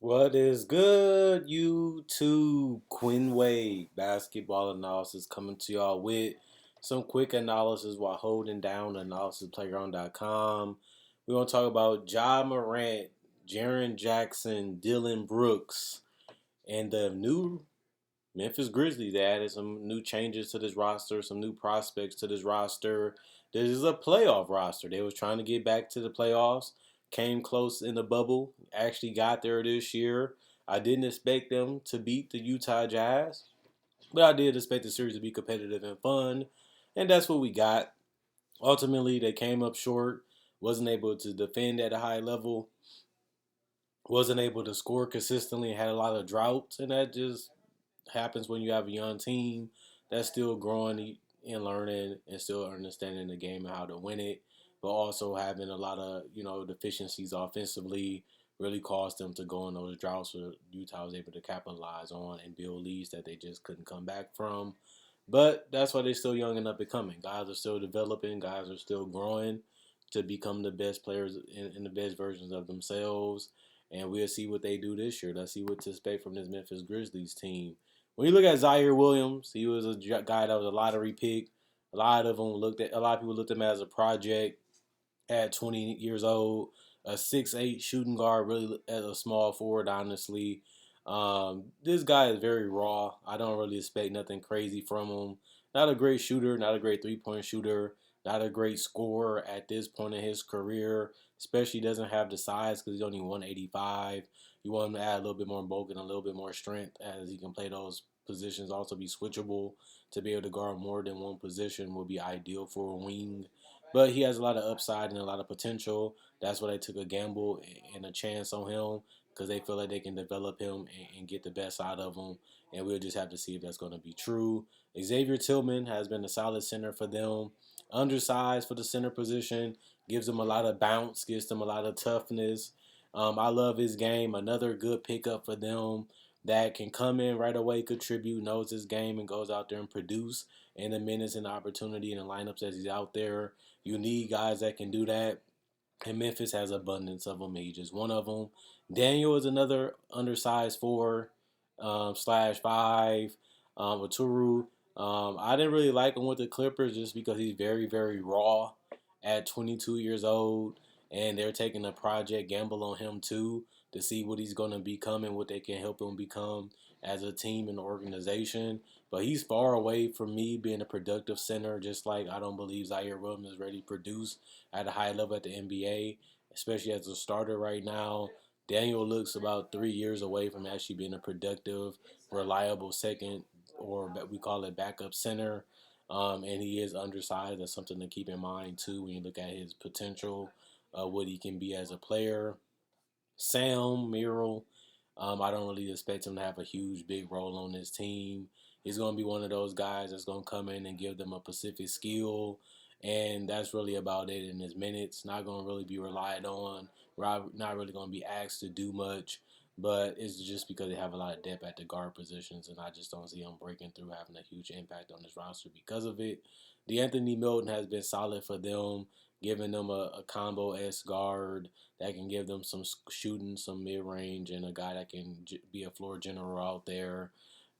What is good, YouTube? Quinn Wade basketball analysis coming to y'all with some quick analysis while holding down analysisplayground.com. We're going to talk about Ja Morant, Jaren Jackson, Dylan Brooks, and the new Memphis Grizzlies. They added some new changes to this roster, some new prospects to this roster. This is a playoff roster. They was trying to get back to the playoffs, came close in the bubble, actually got there this year. I didn't expect them to beat the Utah Jazz, but I did expect the series to be competitive and fun, and that's what we got. Ultimately, they came up short, wasn't able to defend at a high level, wasn't able to score consistently, had a lot of droughts, and that just happens when you have a young team that's still growing and learning and still understanding the game and how to win it, but also having a lot of deficiencies offensively really caused them to go in those droughts where Utah was able to capitalize on and build leads that they just couldn't come back from. But that's why they're still young and up and coming. Guys are still developing. Guys are still growing to become the best players in the best versions of themselves. And we'll see what they do this year. Let's see what to expect from this Memphis Grizzlies team. When you look at Zaire Williams, he was a guy that was a lottery pick. A lot of people looked at him as a project at 20 years old, a 6'8" shooting guard, really as a small forward, honestly. This guy is very raw. I don't really expect nothing crazy from him. Not a great shooter, not a great three-point shooter, not a great scorer at this point in his career, especially doesn't have the size because he's only 185. You want him to add a little bit more bulk and a little bit more strength as he can play those positions, also be switchable to be able to guard more than one position would be ideal for a wing. But he has a lot of upside and a lot of potential. That's why they took a gamble and a chance on him because they feel like they can develop him and get the best out of him. And we'll just have to see if that's going to be true. Xavier Tillman has been a solid center for them. Undersized for the center position, gives them a lot of bounce, gives them a lot of toughness. I love his game. Another good pickup for them that can come in right away, contribute, knows his game, and goes out there and produce in the minutes and the opportunity and the lineups as he's out there. You need guys that can do that. And Memphis has abundance of them. He's just one of them. Daniel is another undersized four slash five. Aturu. I didn't really like him with the Clippers just because he's very, very raw at 22 years old. And they're taking a project gamble on him too to see what he's going to become and what they can help him become as a team and organization. But he's far away from me being a productive center, just like I don't believe Zaire Williams is ready to produce at a high level at the NBA, especially as a starter right now. Daniel looks about 3 years away from actually being a productive, reliable second, or we call it backup center. And he is undersized. That's something to keep in mind too when you look at his potential, what he can be as a player. Sam Merrill, I don't really expect him to have a huge, big role on this team. He's going to be one of those guys that's going to come in and give them a specific skill, and that's really about it in his minutes. Not going to really be relied on. Not really going to be asked to do much, but it's just because they have a lot of depth at the guard positions, and I just don't see him breaking through, having a huge impact on this roster because of it. DeAnthony Milton has been solid for them, giving them a combo S guard that can give them some shooting, some mid range, and a guy that can be a floor general out there.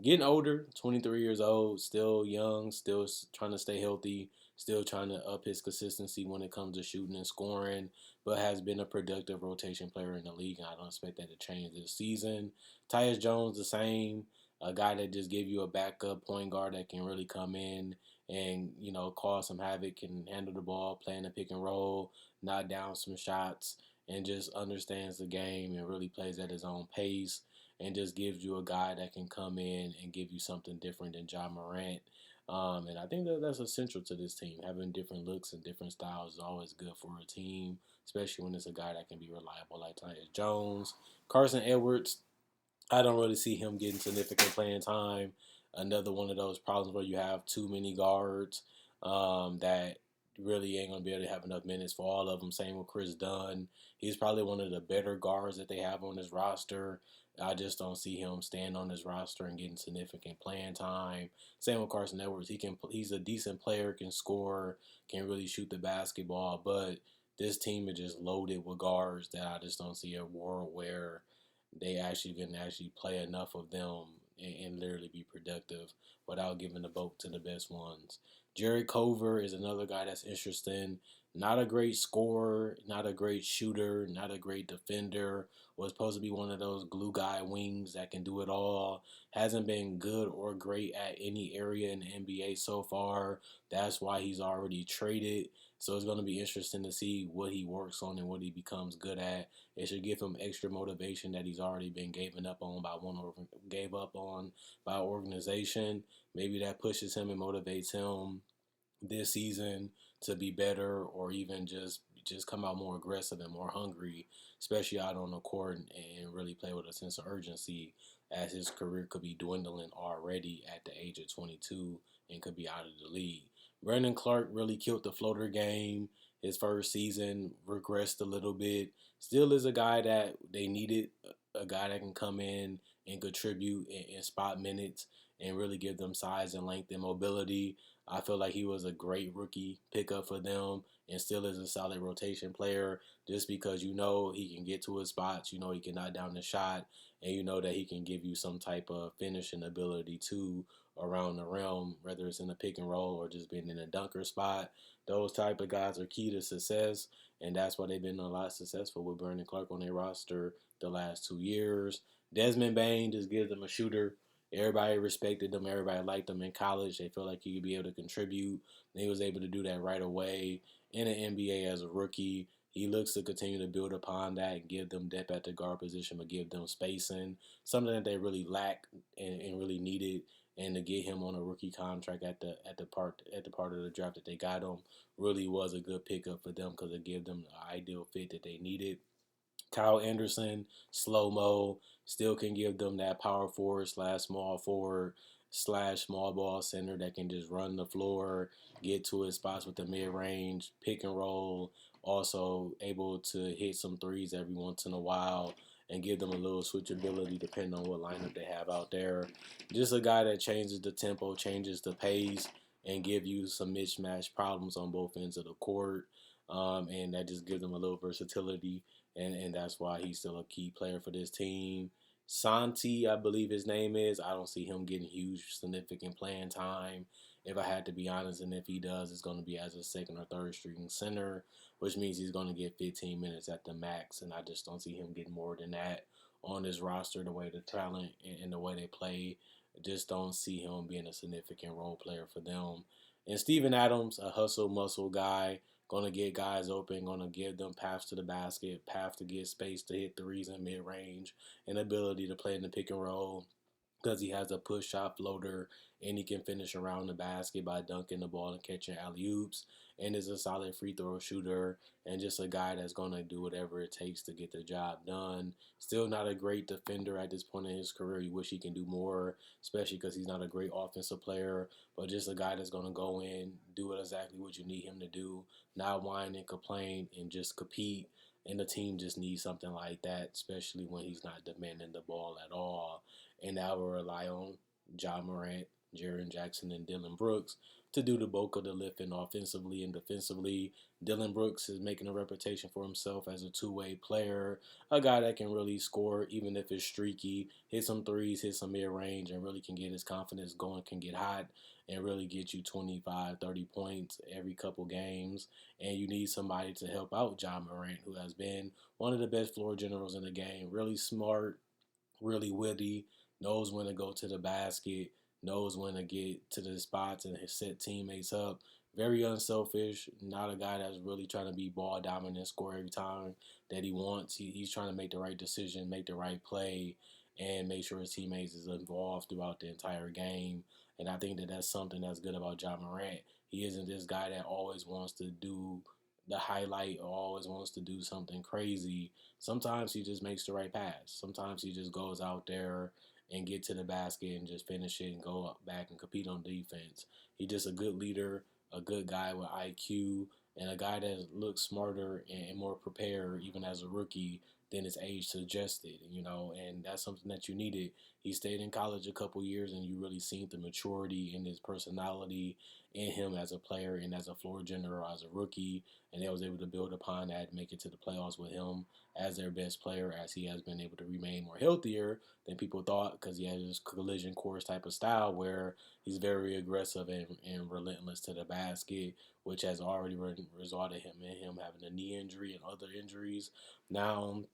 Getting older, 23 years old, still young, still trying to stay healthy, still trying to up his consistency when it comes to shooting and scoring, but has been a productive rotation player in the league, and I don't expect that to change this season. Tyus Jones, the same, a guy that just give you a backup point guard that can really come in and cause some havoc, can handle the ball, playing the pick and roll, knock down some shots, and just understands the game and really plays at his own pace and just gives you a guy that can come in and give you something different than Ja Morant. And I think that's essential to this team. Having different looks and different styles is always good for a team, especially when it's a guy that can be reliable like Tyus Jones. Carson Edwards, I don't really see him getting significant playing time. Another one of those problems where you have too many guards that really ain't going to be able to have enough minutes for all of them. Same with Chris Dunn. He's probably one of the better guards that they have on this roster. I just don't see him staying on this roster and getting significant playing time. Same with Carson Edwards. He's a decent player, can score, can really shoot the basketball, but this team is just loaded with guards that I just don't see a world where they actually can actually play enough of them and literally be productive without giving the vote to the best ones. Jared Cover is another guy that's interesting. Not a great scorer, not a great shooter, not a great defender. Was supposed to be one of those glue guy wings that can do it all. Hasn't been good or great at any area in the NBA so far. That's why he's already traded. So it's going to be interesting to see what he works on and what he becomes good at. It should give him extra motivation that he's already been given up on by gave up on by an organization. Maybe that pushes him and motivates him this season to be better, or even just come out more aggressive and more hungry, especially out on the court, and really play with a sense of urgency, as his career could be dwindling already at the age of 22 and could be out of the league. Brennan Clark really killed the floater game his first season, regressed a little bit. Still is a guy that they needed, a guy that can come in and contribute in spot minutes and really give them size and length and mobility. I feel like he was a great rookie pickup for them and still is a solid rotation player, just because you know he can get to his spots, you know he can knock down the shot, and you know that he can give you some type of finishing ability too around the rim, whether it's in a pick and roll or just being in a dunker spot. Those type of guys are key to success, and that's why they've been a lot successful with Brendan Clark on their roster the last 2 years. Desmond Bain just gives them a shooter. Everybody respected him. Everybody liked him in college. They felt like he could be able to contribute. And he was able to do that right away in the NBA as a rookie. He looks to continue to build upon that and give them depth at the guard position, but give them spacing, something that they really lack and really needed. And to get him on a rookie contract at the part of the draft that they got him really was a good pickup for them, because it gave them the ideal fit that they needed. Kyle Anderson, slow mo, still can give them that power forward slash small ball center that can just run the floor, get to his spots with the mid range, pick and roll. Also able to hit some threes every once in a while and give them a little switchability depending on what lineup they have out there. Just a guy that changes the tempo, changes the pace, and give you some mismatch problems on both ends of the court. And that just gives them a little versatility, and that's why he's still a key player for this team. Santi, I believe his name is. I don't see him getting huge, significant playing time, if I had to be honest. And if he does, it's going to be as a second or third string center, which means he's going to get 15 minutes at the max. And I just don't see him getting more than that on this roster, the way the talent and the way they play. Just don't see him being a significant role player for them. And Steven Adams, a hustle muscle guy, going to get guys open, going to give them paths to the basket, path to get space to hit threes in mid range, and ability to play in the pick and roll, because he has a push shot floater and he can finish around the basket by dunking the ball and catching alley oops, and is a solid free throw shooter, and just a guy that's going to do whatever it takes to get the job done. Still not a great defender at this point in his career. You wish he can do more, especially because he's not a great offensive player, but just a guy that's going to go in, do exactly what you need him to do, not whine and complain, and just compete. And the team just needs something like that, especially when he's not demanding the ball at all. And that will rely on Ja Morant, Jaren Jackson, and Dylan Brooks to do the bulk of the lifting offensively and defensively. Dylan Brooks is making a reputation for himself as a two-way player, a guy that can really score even if it's streaky, hit some threes, hit some mid-range, and really can get his confidence going, can get hot, and really get you 25, 30 points every couple games. And you need somebody to help out Ja Morant, who has been one of the best floor generals in the game. Really smart, really witty, knows when to go to the basket, knows when to get to the spots and set teammates up. Very unselfish, not a guy that's really trying to be ball dominant, score every time that he wants. He's trying to make the right decision, make the right play, and make sure his teammates is involved throughout the entire game. And I think that that's something that's good about John Morant. He isn't this guy that always wants to do the highlight or always wants to do something crazy. Sometimes he just makes the right pass. Sometimes he just goes out there and get to the basket and just finish it and go back and compete on defense. He's just a good leader, a good guy with IQ, and a guy that looks smarter and more prepared even as a rookie than his age suggested. And that's something that you needed. He stayed in college a couple years, and you really seen the maturity in his personality in him as a player and as a floor general as a rookie, and they was able to build upon that and make it to the playoffs with him as their best player, as he has been able to remain more healthier than people thought, because he has this collision course type of style where he's very aggressive and relentless to the basket, which has already resulted in him having a knee injury and other injuries. Now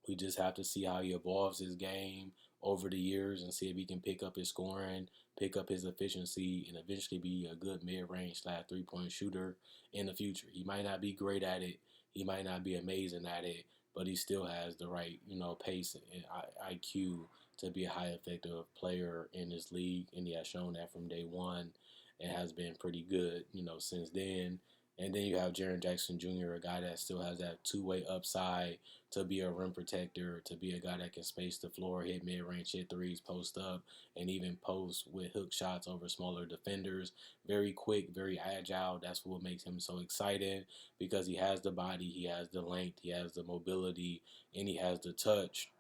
we just have to see how he evolves his game over the years and see if he can pick up his scoring, pick up his efficiency, and eventually be a good mid-range / three-point shooter in the future. He might not be great at it. He might not be amazing at it, but he still has the right, pace and IQ to be a high effective player in this league, and he has shown that from day one and has been pretty good, since then. And then you have Jaren Jackson Jr., a guy that still has that two-way upside to be a rim protector, to be a guy that can space the floor, hit mid-range, hit threes, post up, and even post with hook shots over smaller defenders. Very quick, very agile. That's what makes him so exciting, because he has the body, he has the length, he has the mobility, and he has the touch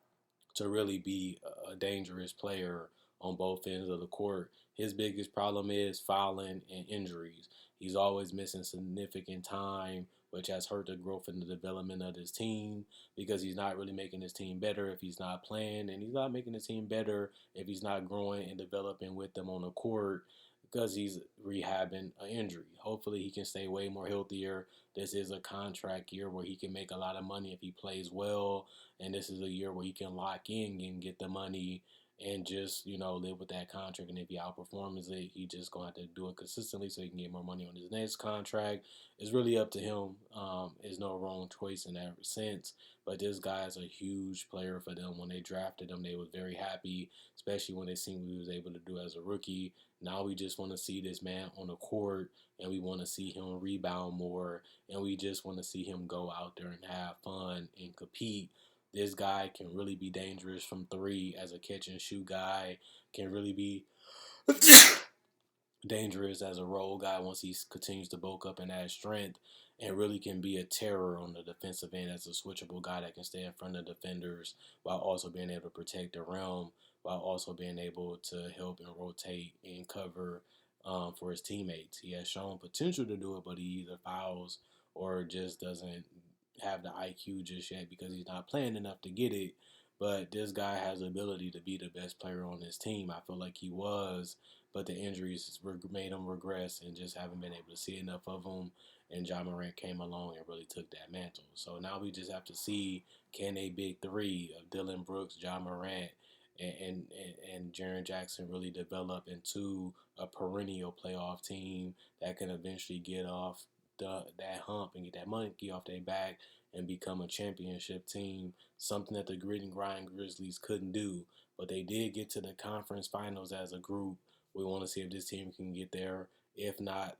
to really be a dangerous player on both ends of the court. His biggest problem is fouling and injuries. He's always missing significant time, which has hurt the growth and the development of his team, because he's not really making his team better if he's not playing, and he's not making his team better if he's not growing and developing with them on the court, because he's rehabbing an injury. Hopefully he can stay way more healthier. This is a contract year where he can make a lot of money if he plays well, and this is a year where he can lock in and get the money and just, live with that contract. And if he outperforms it, he just going to have to do it consistently so he can get more money on his next contract. It's really up to him. There's no wrong choice in that sense. But this guy is a huge player for them. When they drafted him, they were very happy, especially when they seen what he was able to do as a rookie. Now we just want to see this man on the court, and we want to see him rebound more, and we just want to see him go out there and have fun and compete. This guy can really be dangerous from three as a catch and shoot guy, can really be dangerous as a role guy once he continues to bulk up and add strength, and really can be a terror on the defensive end as a switchable guy that can stay in front of defenders while also being able to protect the rim, while also being able to help and rotate and cover for his teammates. He has shown potential to do it, but he either fouls or just doesn't have the IQ just yet because he's not playing enough to get it. But this guy has the ability to be the best player on his team. I feel like he was, but the injuries made him regress and just haven't been able to see enough of him. And Ja Morant came along and really took that mantle. So now we just have to see, can a big three of Dillon Brooks, Ja Morant, and Jaren Jackson really develop into a perennial playoff team that can eventually get off that hump and get that monkey off their back and become a championship team, something that the grit and grind Grizzlies couldn't do. But they did get to the conference finals as a group. We want to see if this team can get there. If not,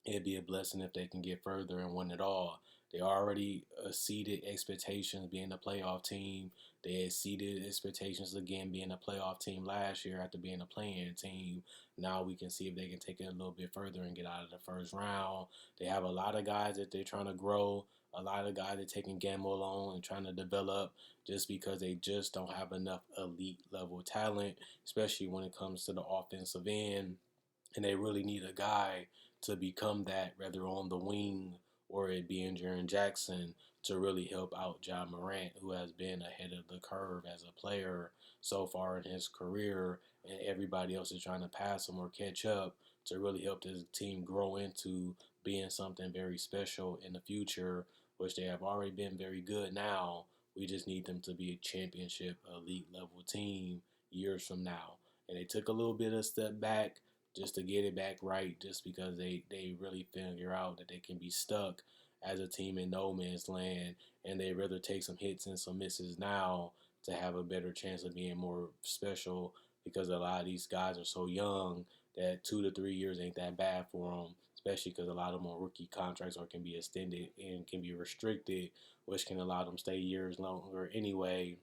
it'd be a blessing if they can get further and win it all. They already exceeded expectations being a playoff team. They exceeded expectations again being a playoff team last year after being a play-in team. Now we can see if they can take it a little bit further and get out of the first round. They have a lot of guys that they're trying to grow, a lot of guys they're taking gamble on and trying to develop, just because they just don't have enough elite level talent, especially when it comes to the offensive end. And they really need a guy to become that, whether on the wing or it being Jaren Jackson, to really help out Ja Morant, who has been ahead of the curve as a player so far in his career, and everybody else is trying to pass him or catch up, to really help this team grow into being something very special in the future, which they have already been very good now. We just need them to be a championship elite level team years from now. And they took a little bit of step back just to get it back right, just because they really figure out that they can be stuck as a team in no man's land, and they rather take some hits and some misses now to have a better chance of being more special, because a lot of these guys are so young that 2 to 3 years ain't that bad for them, especially because a lot of them on rookie contracts or can be extended and can be restricted, which can allow them to stay years longer anyway,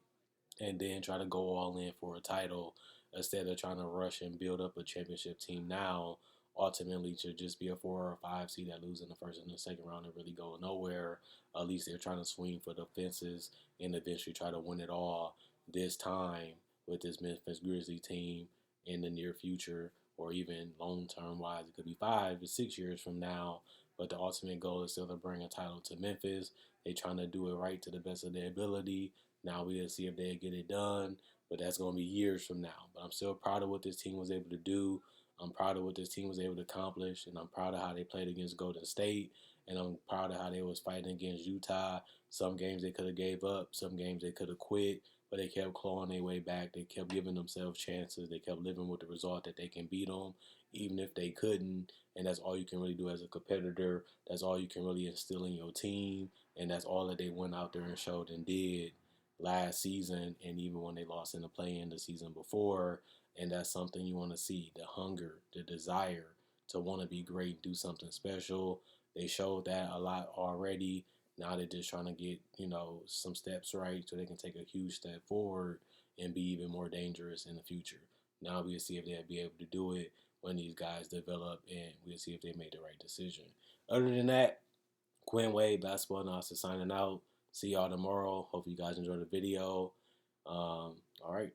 and then try to go all in for a title instead of trying to rush and build up a championship team now, ultimately to just be a 4 or 5 seed that lose in the first and the second round and really go nowhere. At least they're trying to swing for the fences and eventually try to win it all this time with this Memphis Grizzlies team in the near future, or even long-term wise, it could be 5 to 6 years from now. But the ultimate goal is still to bring a title to Memphis. They're trying to do it right to the best of their ability. Now we'll see if they get it done, but that's going to be years from now. But I'm still proud of what this team was able to do. I'm proud of what this team was able to accomplish, and I'm proud of how they played against Golden State, and I'm proud of how they was fighting against Utah. Some games they could have gave up, some games they could have quit, but they kept clawing their way back. They kept giving themselves chances. They kept living with the result that they can beat them, even if they couldn't. And that's all you can really do as a competitor. That's all you can really instill in your team, and that's all that they went out there and showed and did last season, and even when they lost in the play-in the season before. And that's something you want to see: the hunger, the desire to want to be great, do something special. They showed that a lot already. Now they're just trying to get, some steps right so they can take a huge step forward and be even more dangerous in the future. Now we'll see if they'll be able to do it when these guys develop, and we'll see if they made the right decision. Other than that, Quinn Wade, basketball analysis, signing out. See y'all tomorrow. Hope you guys enjoy the video. All right.